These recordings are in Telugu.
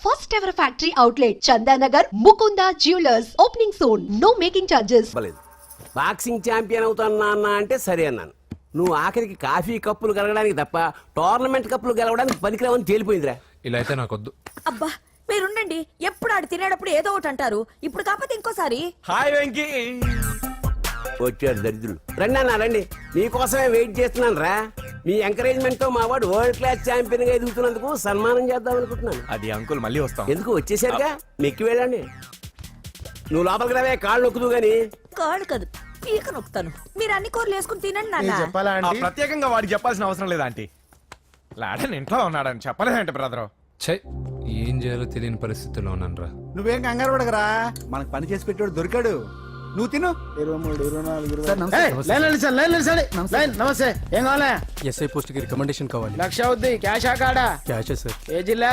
first ever factory outlet, Chandanagar, Mukunda Jewelers, opening soon. No making charges. Boxing champion అవుతానా అన్న అంటే సరే అన్నాను. నువ్వు ఆఖరికి కాఫీ కప్పులు గెలవడానికి తప్ప టోర్నమెంట్ కప్పులు గెలవడానికి పనికిరావని తేలిపోయిందిరా. ఇలా అయితే నాకొద్దు. అబ్బా మీరుండండి, ఎప్పుడు ఆడు తినేటప్పుడు ఏదో ఒకటి అంటారు. ఇప్పుడు కాకపోతే ఇంకోసారి. హాయ్ వెంకీ. వచ్చాడు దరిద్రులు. రండి అన్న రండి, మీకోసమే వెయిట్ చేస్తున్నాను రా. మీ ఎంకరేజ్మెంట్ తో మా వాడు వరల్డ్ క్లాస్ ఛాంపియన్ గా ఎదుగుతున్నందుకు సన్మానం చేద్దాం అనుకుంటున్నాను. అది అంకుల్ మళ్ళీ వస్తాం. ఎందుకు వచ్చేసరిగా మెక్కి వెళ్ళండి. నువ్వు లోపలికి రావే, కాళ్ళు నొక్కుదు గాని. కాళ్ళు కాదు, పీక నొక్కుతాను. మీరు అన్ని కూరలు వేసుకుని తినండి నాన్న. ప్రత్యేకంగా వాడికి చెప్పాల్సిన అవసరం లేదా ఆంటీ? లాడన్ ఇంట్లో ఉన్నాడని చెప్పలేదంటే బ్రదర్. ఛై, ఏం చేయాలో తెలియని పరిస్థితుల్లో ఉన్నానరా. నువ్వేం కంగారు పడగరా, మనకు పని చేసి పెట్టాడు దొరికాడు. నువ్వు తిను. 23, 24, నమస్తే. ఏం కావాలా? ఎస్ఐ పోస్ట్ కి రికమెండేషన్ కావాలి. 1,00,000 అవుద్ది. క్యాష్ కాడా? Cash sir. ఏ జిల్లా?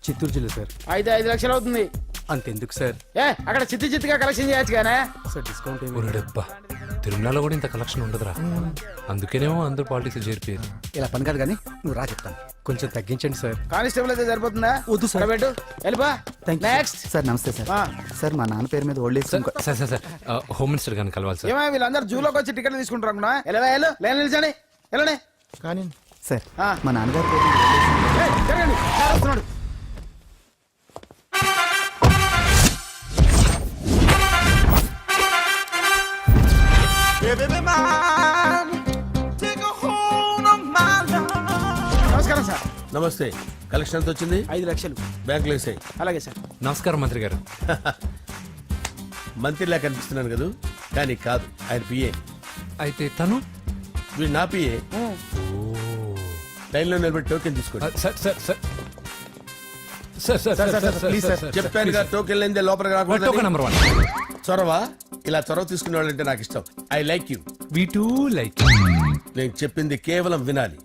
చిత్తూరు జిల్లా సార్. అయితే 5 లక్షలు అవుతుంది. అంతెందుకు సార్? అక్కడ చిత్తుగా కలెక్షన్ చేయొచ్చు కానీ సార్ డిస్కౌంట్ ఏమి? ఒరేడబ్బా, తిరుమలలో కూడా ఇంత కలెక్షన్ ఉండదురా. అందుకేనేమో అందరూ పాలిటిక్స్ చేరిపోయారు. ఇలా పని కాదు కానీ నువ్వు రా చెప్తాను. కొంచెం తగ్గించండి సార్. కానిస్టేబుల్ అయితే సరిపోతుందా? వద్దు సార్. పెట్టు వెళ్ళిపా. నెక్స్ట్ సార్ నమస్తే సార్. సార్ మా నాన్న పేరు మీద old age sir sir sir sir home minister గారిని కలవాలి సార్. ఏమో వీళ్ళందరూ జూలోకి వచ్చి టికెట్ తీసుకుంటారు అనుకున్నా. వెళ్ళి లేని నిలిచండి. వెళ్ళండి. కానీ సార్ మా నాన్నగారి పేరు మీద జరగండి. సార్ వస్తున్నాడు. నమస్కారం సార్. నమస్తే. కలెక్షన్ ఎంత వచ్చింది? 5 లక్షలు. బ్యాంకులో వేసాయి. అలాగే సార్. నమస్కారం మంత్రి గారు. మంత్రిలా కనిపిస్తున్నాను కదా, కానీ కాదు, ఆయన పిఏ. అయితే తను వీడు నా పిఏ. లైన్లో నిలబడి టోకెన్ తీసుకోండి. Sir sir sir sir sir please sir, చెప్పాను కదా టోకెన్ లేనిదే లోపలికి రాకూడదు. Token number 1. చొరవ, ఇలా చొరవ తీసుకునే వాళ్ళంటే నాకు ఇష్టం. I like you. We two like. నేను చెప్పింది కేవలం వినాలి,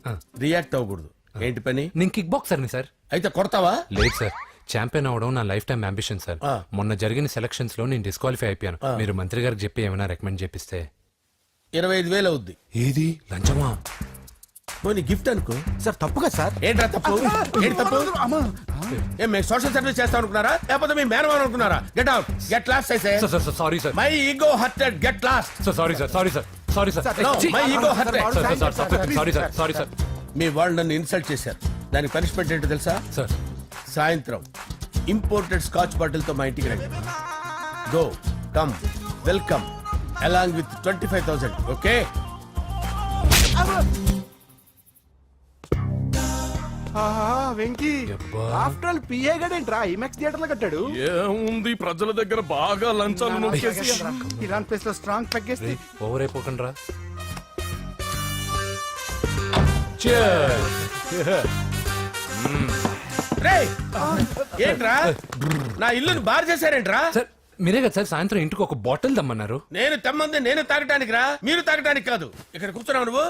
రియాక్ట్ అవ్వకూడదు. ఏంటి పని? నేను కిక్ బాక్సర్ని సార్. అయితే కొడతావా? లేదు సార్, ఛాంపియన్ అవడం నా లైఫ్ టైం అంబిషన్ సార్. మొన్న జరిగిన సెలక్షన్స్ లో నేను డిస్క్వాలిఫై అయిపోయాను. మీరు మంత్రి గారికి చెప్పి ఏమైనా రికమెండ్ చేపిస్తే. 25,000 అవుద్ది. ఏది లంచమా? పోనీ గిఫ్ట్ అనుకో. సార్ తప్పుగా సార్. ఏంట్రా తప్పు? ఏంటి తప్పు? ఏం మేము సోషల్ సర్వీస్ చేస్తాం అనుకున్నారా, లేకపోతే మీ మేనమాన్ అనుకున్నారా? Get out, get lost. అయితే sorry sir, my ego hurted, get lost. Sorry sir, sorry sir, sorry sir, my ego hurted. Sorry sir, sorry sir. మీ వాళ్ళు నన్ను ఇన్సల్ట్ చేశారు. దానికి పనిష్మెంట్ ఏంటో తెలుసా? సార్ సాయంత్రం ఇంపోర్టెడ్ స్కాచ్ బాటిల్ తో మా ఇంటికి రండి. Go come welcome along with 25,000. Okay? Venky after all PA గడేంట్రా ఇమెక్స్ థియేటర్ లో కట్టాడు. ఏముంది, ప్రజల దగ్గర బాగా లంచాలు నొక్కేసి ఇరాన్ ప్లేస్ లో స్ట్రాంగ్ తగ్గేస్తే ఓవర్ అయిపోకండి రా. రేయ్, ఏంట్రా నా ఇల్లుని బార్ చేశారేంట్రా? సార్ మీరే కదా సార్ సాయంత్రం ఇంటికి ఒక బాటిల్ దమ్మన్నారు. నేను తెమ్మంది నేను తాగటానికి రా, మీరు తాగటానికి కాదు. ఇక్కడ కూర్చున్నావు నువ్వు.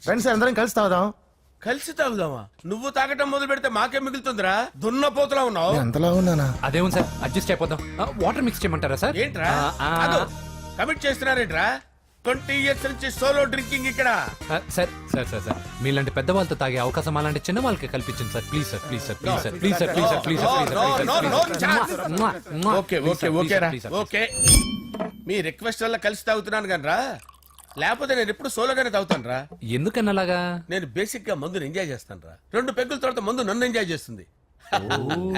ఫ్రెండ్స్ అందరం కలిసి తాగుదాం. కలిసి తాగుదామా? నువ్వు తాగటం మొదలు పెడితే మాకే మిగులుతుందిరా. దున్నపోతులా ఉన్నావు. ఎంతలా ఉన్నానా? అదేముంది సార్, అడ్జస్ట్ అయిపోదాం. వాటర్ మిక్స్ చేయమంటారా సార్? ఏంట్రా కమిట్ చేస్తున్నారేంట్రా? 20 years నుంచి సోలో డ్రింకింగ్ ఇక్కడ. సార్ సార్ సార్ సార్ మీలాంటి పెద్ద వాళ్ళతో తాగే అవకాశం అలాంటి చిన్న వాళ్ళకి కల్పించండి sir. Please sir, please sir, please sir, please sir, please sir, please sir, okay okay okay రా, ఓకే. మీ రిక్వెస్ట్ వల్ల కలిసి తాగుతున్నాను కానీ రా, లేకపోతే నేను ఎప్పుడు సోలోగానే తాగుతాను రా. ఎందుకన్నా అలాగా? నేను బేసిక్ గా మందుని ఎంజాయ్ చేస్తాను రా. 2 పెగ్గుల తర్వాత మందు నన్ను ఎంజాయ్ చేస్తుంది.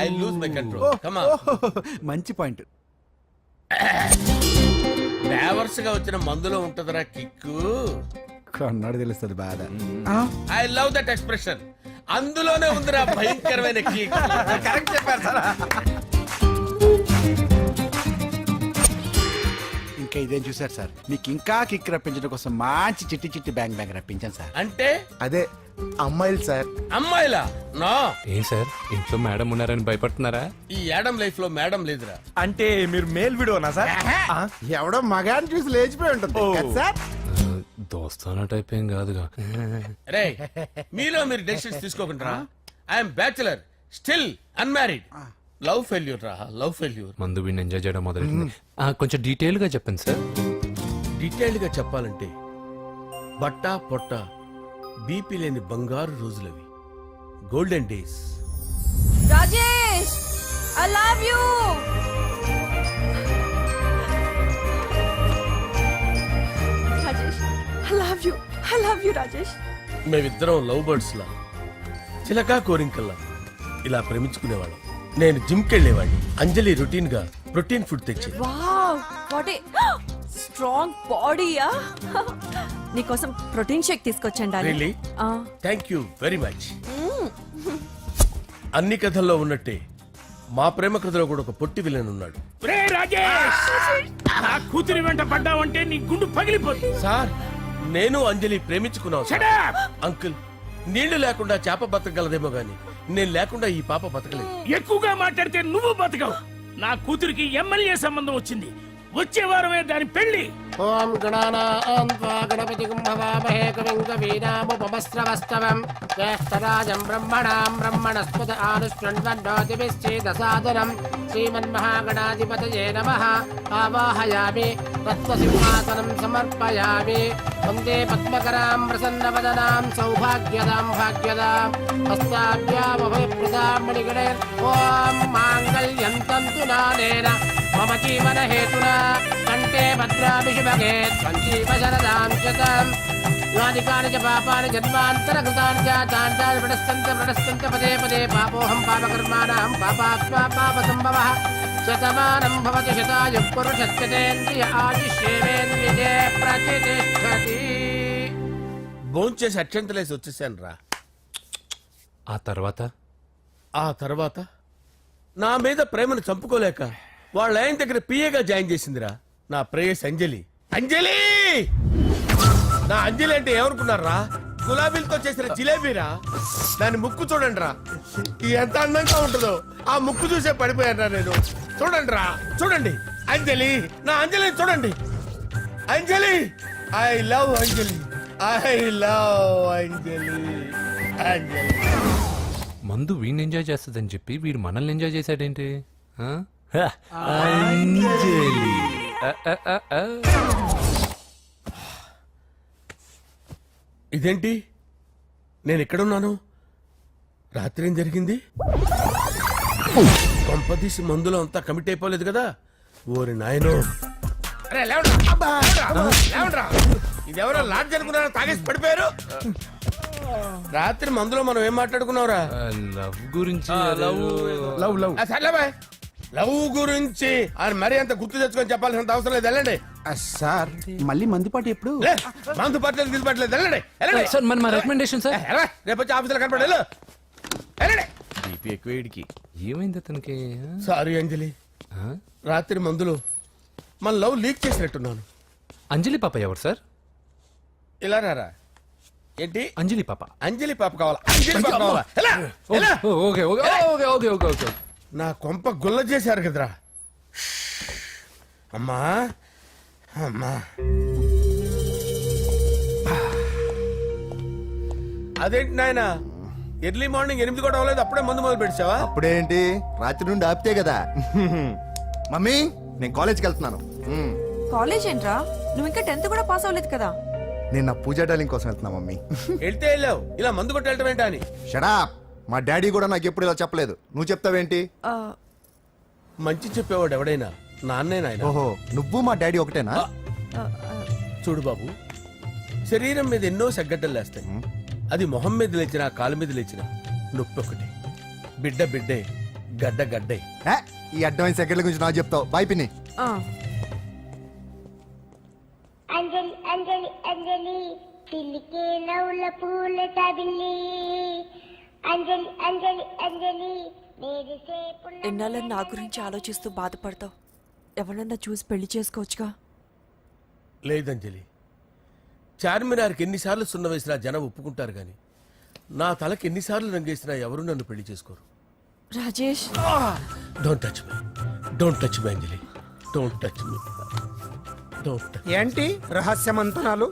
I lose my control. Come on. మంచి పాయింట్. ఫ్లేవర్స్ గా వచ్చిన మందులో ఉంటదిరా కిక్కు. కన్నాడు తెలుస్తుంది బాధ. I love that expression. అందులోనే ఉందిరా భయంకరమైన కిక్. కరెక్ట్ చెప్పారు సార్. ఇంకా ఇదేం చూసారు సార్, మీకు ఇంకా కిక్ రప్పించడం కోసం మంచి చిట్టి చిట్టి బ్యాంగ్ బ్యాంగ్ రప్పించాను సార్. అంటే అదే అమ్మాయిలు సార్. అమ్మాయిలా? నా ఏం సార్ ఇంట్లో మేడం ఉన్నారని భయపడుతున్నారా? ఈ యాడమ్ లైఫ్ లో మేడం లేదురా. అంటే మీరు మేల్ వీడియోనా సార్? ఎవడో మగాన్ని చూసి లేచిపోయి ఉంటుంది సార్. దోస్తానా టైప్ ఏం కాదుగా. రే, మీలో మీరు డెసిషన్స్ తీసుకోకుండా. I'm bachelor, still unmarried. Love failure రా, లవ్ ఫెయిల్యూర్. మందు వీడిని ఎంజాయ్ చేయడం మొదలైంది. కొంచెం డీటెయిల్ గా చెప్పండి సార్. డీటెయిల్డ్ గా చెప్పాలంటే బట్టా పొట్ట బీపీ లేని బంగారు రోజులవి, golden days. Rajesh you Rajesh. మేమిద్దరం లవ్ బర్డ్స్ లా చిలకా కోరింకల్లా ఇలా ప్రేమించుకునేవాళ్ళం. నేను జిమ్కి వెళ్ళేవాడిని, అంజలి రొటీన్ గా ప్రోటీన్ ఫుడ్ తెచ్చేది. వావ్ వాట్ ఏ స్ట్రాంగ్ బాడీయా. నీకోసం ప్రోటీన్ షేక్ తీసుకొచ్చండి. Really? Thank you very much. అన్ని కథల్లో ఉన్నట్టే మా ప్రేమ కథలో కూడా ఒక పొట్టి విలన్ ఉన్నాడు. కూతురి వెంట పడ్డావంటే నీ గుండు పగిలిపోతుంది. సార్ నేను అంజలి ప్రేమించుకున్నావు సార్. అంకుల్ నీళ్లు లేకుండా చేప బతకగలదేమో గాని నేను లేకుండా ఈ పాప బతకలేదు. ఎక్కువగా మాట్లాడితే నువ్వు బతకవు. నా కూతురికి ఎమ్మెల్యే సంబంధం వచ్చింది. వచ్చే వారమే దాని పెళ్లి. ఓం గణానాం త్వా గణపతిం భవామహే కవిం కవీనాముపమస్రవస్తవం జ్యేష్ఠరాజం బ్రహ్మణాం బ్రహ్మణస్పద ఆనుష్ణ్వన్నోతిభిశ్చేదసాదనం శ్రీమన్మహాగణాధిపతయే నమః. ఆవాహయామి తత్వసింహాసనం సమర్పయామి. వందే పద్మకరాం ప్రసన్నవదనాం సౌభాగ్యదాం భాగ్యదాం హస్తాభ్యామభయప్రదాం మణిగణైర్. ఓం మాంగళ్యం తంతు నానేన మమ జీవన హేతునా కంటే భద్రామి శుభగే సంజీవ శరదాం శతం. యానికాని చ పాపాని జన్మాంతరకృతాని చాని ప్రణశ్యంత పదే పదే పాపోహం పాపకర్మాణం పాపాత్మా పాపసంభవః. శతమానం భవతి శతాయుః పురుషస్యతేంద్రియ ఆయుష్యేవేంద్రియే ప్రతిష్టతి. భోంచేసి అక్షంతలేసి వచ్చేసాను రా. ఆ తర్వాత ఆ తర్వాత నా మీద ప్రేమను చంపుకోలేక వాళ్ళ ఆయన దగ్గర పిఏగా జాయిన్ చేసిందిరా నా ప్రేయస్ అంజలి. అంజలి నా అంజలి అంటే ఏమనుకున్నారా? గులాబీలతో చేసిన జిలేబీరా. దాని ముక్కు చూడండి రా ఎంత అందంగా ఉంటుందో. ఆ ముక్కు చూసే పడిపోయారా నేను. చూడండి రా చూడండి అంజలి, నా అంజలి చూడండి. Anjali I love Anjali, I love Anjali. Anjali మందు వీడిని ఎంజాయ్ చేస్తుందని చెప్పి వీడు మనల్ని ఎంజాయ్ చేశాడేంటి? ఆ? అంజలి. ఇదేంటి నేను ఎక్కడున్నాను? రాత్రి ఏం జరిగింది? కొంపదీసి మందులో అంతా కమిట్ అయిపోలేదు కదా? ఓరి నాయనో. అరే లేవండ్రా. అబ్బా, లేవండ్రా. ఇదెవరో లాడ్జ్ అనుకున్నారా? తాగేసి పడిపోయారు. రాత్రి మందులో మనం ఏం మాట్లాడుకున్నావురా? లవ్ గురించి సర్లే బాయ్. లవ్ గురించి ఆయన మరీ అంత గుర్తు తెచ్చుకొని చెప్పాల్సినంత అవసరం లేదు. వెళ్ళండి. సార్ మళ్ళీ మందుపాటి ఎప్పుడు? లే, మందు పట్టలేదు గిల్లు పట్టలేదు. వెళ్ళండి వెళ్ళండి. సార్ మన రికమెండేషన్ సార్. రేపు వచ్చి ఆఫీసులో కనపడి వెళ్ళు. వెళ్ళండి. ఏమైంది అతనికి? సారీ అంజలి, ఆ? రాత్రి మందులో మన లవ్ లీక్ చేసినట్టున్నాను. అంజలి పాప ఎవరు సార్? ఇలా రారా. ఏంటి అంజలి పాప. అంజలి పాప కావాలా? అంజలి పాప కావాలా? ఎలా? ఎలా? Okay okay okay okay okay okay. నా కొంప గుల్ల చేశారు కదరా. అమ్మా అమ్మా. అదేంటి నాయన ఎర్లీ మార్నింగ్ 8 కూడా అవ్వలేదు, అప్పుడే మందు మొదలు పెడిచావా? అప్పుడేంటి, రాత్రి నుండి ఆపితే కదా. మమ్మీ నేను కాలేజ్కి వెళ్తున్నాను. కాలేజ్ ఏంట్రా? నువ్వు ఇంకా 10th కూడా పాస్ అవ్వలేదు కదా. నేను నా పూజా డాలింగ్ కోసం వెళ్తున్నా మమ్మీ. వెళ్తే వెళ్ళావు, ఇలా మందు కొట్టి వెళ్ళటం ఏంటా అని. షడా, మా డాడీ కూడా నాకు ఎప్పుడు ఇలా చెప్పలేదు. నువ్వు చెప్తావేంటి? మంచి చెప్పేవాడు ఎవడైనా నాన్నే నాయన. ఓహో, నువ్వు మా డాడీ ఒకటేనా? చూడు బాబు, శరీరం మీద ఎన్నో సగ్గడ్డలు లేస్తాయి. అది మొహం మీద లేచినా కాలు మీద లేచినా నొప్పి ఒకటి. బిడ్డ బిడ్డే, గడ్డ గడ్డే. ఈ అడ్వాన్స్ సెకండ్ల గురించి నాకు చెప్తావు. బాయ్ పిన్ని. అంజలి అంజలి అంజలి పిల్లికే నవ్వుల పూల తబిల్లి. అంజలి అంజలి అంజలి ఎన్నాళ్ళని నా గురించి ఆలోచిస్తూ బాధపడతావు? ఎవరన్నా చూసి పెళ్లి చేసుకోవచ్చుగా. లేదంజలి, చార్మినార్కి ఎన్నిసార్లు సున్న వేసినా జనం ఒప్పుకుంటారు గాని నా తలకి ఎన్నిసార్లు రంగేసినా ఎవరు నన్ను పెళ్లి చేసుకోరు. Rajesh, don't touch me, don't touch me Anjali, don't touch me. ఏంటి రహస్య మంతనాలు?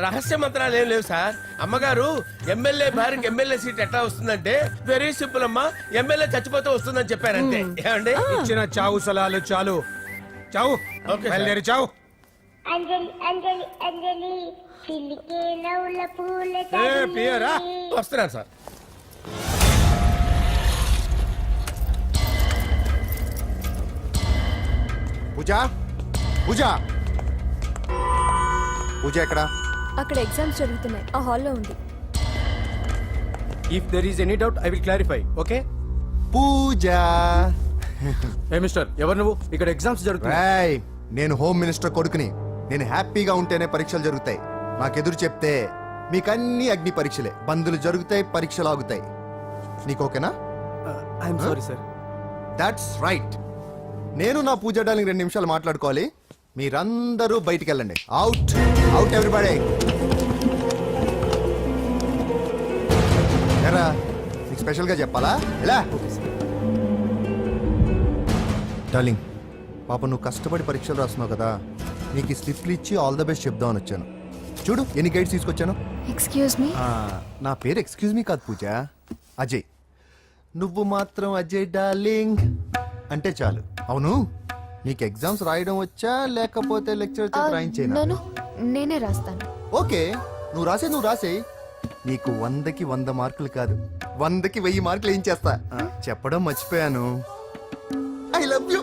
రహస్య మంత్రాలు ఏం లేవు సార్. అమ్మగారు ఎమ్మెల్యే భార్యకి ఎమ్మెల్యే సీట్ ఎట్లా వస్తుందంటే వెరీ సింపుల్ అమ్మా, ఎమ్మెల్యే చచ్చిపోతే వస్తుందని చెప్పారంతే. ఏమండి? ఇచ్చిన చావు సలాలు చాలు. చావు. Okay sir. బయలుదేరి చావు. అంజలి అంజలి అంజలి పిల్లికే నవ్వుల పూల పియరా వస్తున్నాను సార్. పూజ పూజ పూజ ఎక్కడ? అక్కడ ఎగ్జామ్స్ జరుగుతున్నాయి, ఆ హాల్లో ఉంది. If there is any doubt I will clarify. Okay Pooja. ఏ మిస్టర్, ఎవరు నువ్వు? ఇక్కడ ఎగ్జామ్స్ జరుగుతున్నాయి. రాయ్, నేను హోమ్ మినిస్టర్ కొడుకుని. నేను హ్యాపీగా ఉంటేనే పరీక్షలు జరుగుతాయి. నాకెదురు చెప్తే మీకన్నీ అగ్ని పరీక్షలే. బందులు జరుగుతాయి, పరీక్షలు ఆగుతాయి. నీకు ఓకేనా? I'm sorry sir. That's right. నేను నా పూజ డార్లింగ్ 2 నిమిషాలు మాట్లాడుకోవాలి. మీరందరూ బయటికి వెళ్ళండి. Out out everybody. ఎరా, నీకు స్పెషల్గా చెప్పాలా? ఎలా డార్లింగ్, పాప నువ్వు కష్టపడి పరీక్షలు రాస్తున్నావు కదా, నీకు ఈ స్లిప్లు ఇచ్చి ఆల్ ద బెస్ట్ చెప్దామని వచ్చాను. చూడు ఎన్ని గైడ్స్ తీసుకొచ్చాను. Excuse me. నా పేరు ఎక్స్క్యూజ్ మీ కాదు పూజ, అజయ్. నువ్వు మాత్రం అజయ్ డార్లింగ్ అంటే చాలు. అవును, నీకు ఎగ్జామ్స్ రాయడం వచ్చా లేకపోతే లెక్చర్ రాయించేనా? నేనే రాస్తాను. ఓకే, నువ్వు రాసే. నీకు 100కి 100 మార్కులు కాదు, 100కి 1000 మార్కులు ఏం చేస్తా. చెప్పడం మర్చిపోయాను, ఐ లవ్ యూ.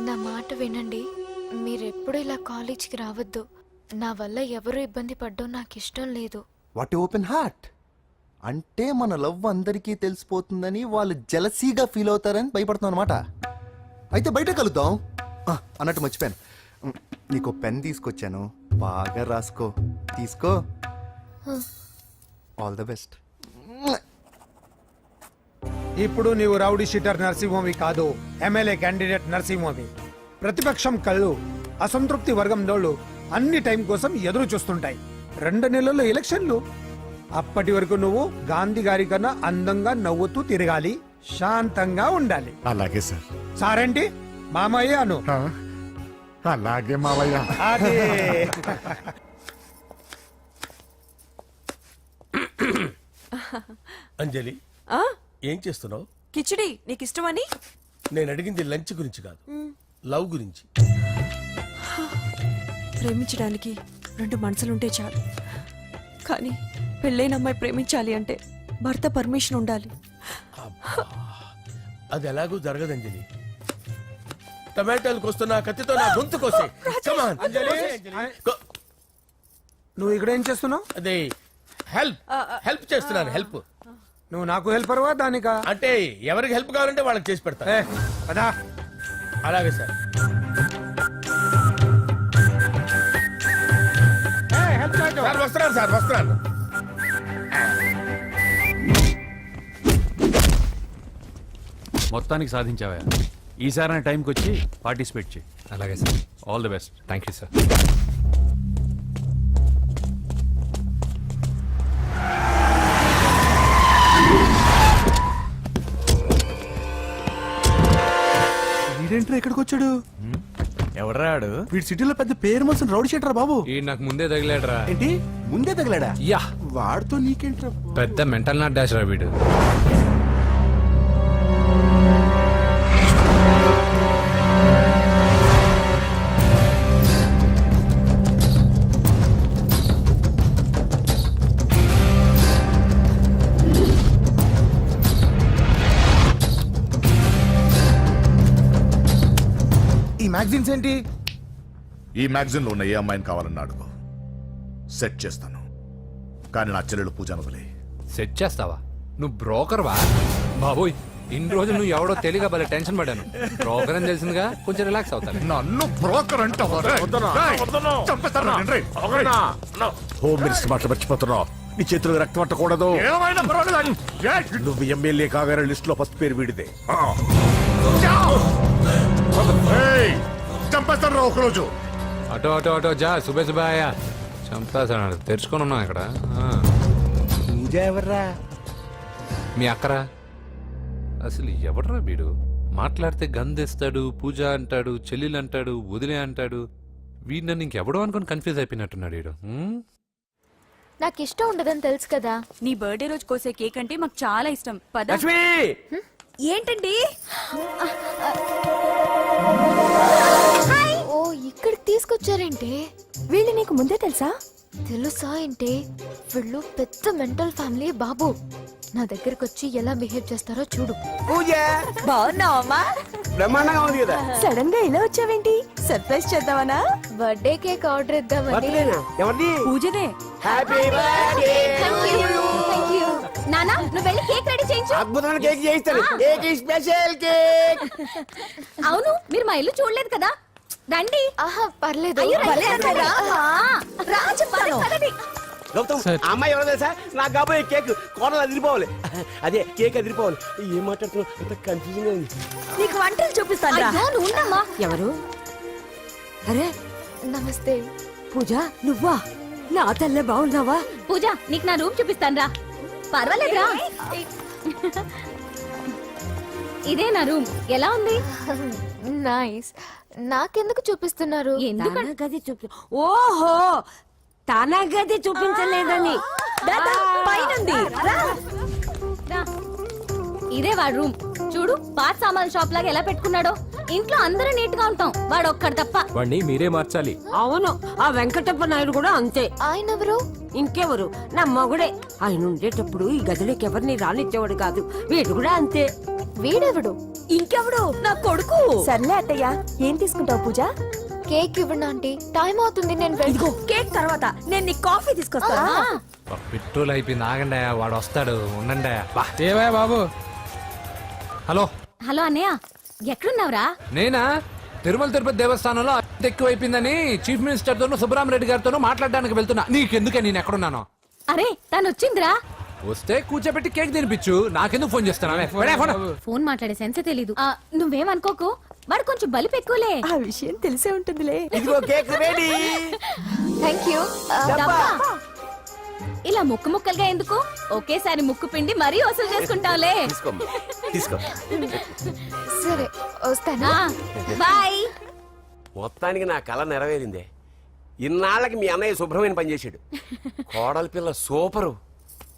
నా మాట వినండి, మీరెప్పుడు ఇలా కాలేజ్కి రావద్దు. నా వల్ల ఎవరు ఇబ్బంది పడ్డం నాకు ఇష్టం లేదు. What open heart. అంటే మన లవ్ అందరికీ తెలిసిపోతుందని వాళ్ళు జలసీగా ఫీల్ అవుతారని భయపడుతున్నాం అనమాట. అయితే బయట కలుద్దాం. అన్నట్టు మర్చిపోయాను, నీకు పెన్ తీసుకొచ్చాను, బాగా రాసుకో. తీసుకో. All the best. ఇప్పుడు నీవు రౌడీ షీటర్ నరసింహవి కాదు, ఎమ్మెల్యే క్యాండిడేట్ నరసింహవి. ప్రతిపక్షం కళ్ళు, అసంతృప్తి వర్గం నోళ్ళు అన్ని టైం కోసం ఎదురు చూస్తుంటాయి. 2 నెలల్లో ఎలక్షన్లు. అప్పటి వరకు నువ్వు గాంధీ గారి కన్నా అందంగా నవ్వుతూ తిరగాలి, శాంతంగా ఉండాలి. అలాగే సార్. సారేంటి మామయ్య అను. అలాగే మావయ్య. అదే. అంజలి, ఏం చేస్తున్నావు? కిచిడి నీకు ఇష్టమని. నేను అడిగింది లంచ్ గురించి కాదు, లవ్ గురించి. ప్రేమించడానికి 2 మనసులుంటే చాలు, కానీ పెళ్ళైన అమ్మాయి ప్రేమించాలి అంటే భర్త పర్మిషన్ ఉండాలి. అది ఎలాగూ జరగదు అంజలి. టమాటాలు కోస్తున్నా కత్తితో నా గొంతు కోసే. Come on. Go. నువ్వు ఇక్కడ ఏం చేస్తున్నావు? అదే హెల్ప్ చేస్తున్నాను. హెల్ప్. నువ్వు నాకు హెల్పర్వా దానికా? అంటే ఎవరికి హెల్ప్ కావాలంటే వాళ్ళకి చేసి పెడతా. అదా. అలాగే సార్. సార్ వస్తున్నాను. మొత్తానికి సాధించావా? ఈసారి టైంకి వచ్చి పార్టిసిపేట్ చేయి. అలాగే sir. All the best. Thank you sir. వీడేంట్రా ఇక్కడికి వచ్చాడు? ఎవడ్రాడు? వీడి సిటీలో పెద్ద పేరు మోసిన రౌడీ షీటర్ బాబు. ఈ నాకు ముందే తగిలాడరా. ఏంటి ముందే తగిలాడా? యా, వాడితో నీకేంట్రా? పెద్ద మెంటల్ నాట్ డాష్ రా వీడు. ఈ మ్యాగజైన్స్ ఏంటి? ఈ మ్యాగజైన్ లో ఉన్న ఏ అమ్మాయిని కావాలని అడుగు, సెట్ చేస్తాను. కానీ నా చెల్లెలు పూజను వదిలే. సెట్ చేస్తావా? నువ్వు బ్రోకర్ వా? బాబోయ్, ఇన్ని రోజులు నువ్వు ఎవడో తెలియక భలే టెన్షన్ పడ్డాను. బ్రోకర్ అని తెలిసిందిగా కొంచెం రిలాక్స్ అవుతాను. నన్ను బ్రోకర్ అంటావా? హోమ్ మినిస్టర్ మాట మర్చిపోతున్నావు. నీ చేతులకు రక్తం పట్టకూడదు. నువ్వు ఎమ్మెల్యే కాగానే లిస్ట్ లో ఫస్ట్ పేరు వీడిదే. చంపేస్తాను ఒకరోజు. అటో జా సుబే సుబాయా చంపేస్తాడు. తెరుచుకొని ఉన్నాం ఇక్కడ. పూజ ఎవర్రా? మీ అక్కరా? అసలు ఎవడరా వీడు? మాట్లాడితే గంధేస్తాడు, పూజ అంటాడు, చెల్లెలు అంటాడు, వదిలే అంటాడు. వీడు నన్ను ఇంకెవడో అనుకుని కన్ఫ్యూజ్ అయిపోయినట్టున్నాడు వీడు. నాకు ఇష్టం ఉండదని తెలుసు కదా. నీ బర్త్డే రోజు కోసే కేక్ అంటే మాకు చాలా ఇష్టం. పద. లక్ష్మి, ఏంటండి? ఓ, ఇక్కడికి తీసుకొచ్చారేంటి? వీళ్ళు నీకు ముందే తెలుసా? తెలుసా ఏంటి? వీళ్ళు పెద్ద మెంటల్ ఫ్యామిలీ బాబు. నా దగ్గరకు వచ్చి ఎలా బిహేవ్ చేస్తారో చూడు. పూజ బాగున్నావమ్మా? బ్రహ్మాండంగా ఉంది కదా. సడన్ గా ఇలా వచ్చావేంటి? సర్ప్రైజ్ చేద్దామనా? బర్త్డే కేక్ ఆర్డర్ ఇద్దామని. బర్త్డేనా? ఎవరిది? పూజదే. Happy birthday. Thank you. నానా నువ్వు వెళ్ళి కేక్ రెడీ చేయించు. అద్భుతమైన కేక్ చేయిస్తాను. Cake special cake. అవును మీరు మా ఇల్లు చూడలేదు కదా, రండి. ఆహా పర్లేదు. గౌతమ్, ఆ అమ్మాయి ఎవరో తెలుసా? నాకు కాబోయే కేక్ కోడలు అదిరిపోవాలి. అదే కేక్ అదిరిపోవాలి. ఏం మాట్లాడుతున్నావు? అంత కన్ఫ్యూజన్ గా ఉంది. నీకు వంటలు చూపిస్తాను. నువ్వు ఉండమ్మా. ఎవరు? అరే నమస్తే. పూజ నువ్వా? నా తల్లే బాగున్నావా? పూజ నీకు నా రూమ్ చూపిస్తాను రా. పర్వాలేదురా. ఇదే నా రూమ్. ఎలా ఉంది? నైస్. నాకెందుకు చూపిస్తున్నారు? ఎందుకంటే గది చూపి. ఓహో తన గది చూపించలేదని. పైనుంది. రా. ఇదే వాడు రూమ్. చూడు పాత సామాన్ షాప్ లాగా ఎలా పెట్టుకున్నాడో. ఇంట్లో అందరూ నీట్ గా ఉంటాం, వాడు ఒక్కడు తప్ప. వాడిని మీరే మార్చాలి. అవును ఆ వెంకటప్ప నాయుడు కూడా అంతే. ఆయన ఎవరు? ఇంకెవరు? నా మగుడే. ఆయన ఉండేటప్పుడు ఈ గదిలోకి ఎవరిని రానిచ్చేవాడు కాదు. వీడు కూడా అంతే. వీడెవడు? ఇంకెవడు? నా కొడుకు. సర్లే అత్తయ్య, ఏం తీసుకుంటావు పూజ? కేక్ ఇవ్వండి ఆంటీ, టైం అవుతుంది. నేను ఇదిగో కేక్ తర్వాత నేను నీ కాఫీ తీసుకొస్తాను. పెట్రోల్ అయిపోయింది, ఆగండి, వాడు వస్తాడు, ఉండండి. ఏవా బాబు? హలో హలో అన్నయ్య, ఎక్కడున్నావురా? నేనా? తిరుమల తిరుపతి దేవస్థానంలో అత్యంత ఎక్కువైపోయిందని చీఫ్ మినిస్టర్ తోనూ సుబ్బరామరెడ్డి గారితోనూ మాట్లాడడానికి వెళ్తున్నా. నీకెందుకే నేను ఎక్కడున్నాను? అరే తను వచ్చిందిరా. వస్తే కూర్చోబెట్టి కేక్ తినిపించు, నాకెందుకు ఫోన్ చేస్తున్నావే? ఫోన్ మాట్లాడే సెన్స్ తెలీదు. నువ్వేమనుకోకు, వాడు కొంచెం బలిపు ఎక్కువలే. ఆ విషయం తెలిసే ఉంటుందిలే. ఇదిగో కేక్ రెడీ. Thank you. ఇలా ముక్కు ముక్కలుగా ఎందుకు? ఒకేసారి ముక్కు పిండి మరీ వసూలు చేసుకుంటావులే. తీసుకో. సరే వస్తానా. బాయ్. మొత్తానికి నా కళ నెరవేరిందే. ఇన్నాళ్ళకి మీ అన్నయ్య శుభ్రమైన పని చేశాడు. కోడలి పిల్ల సూపరు.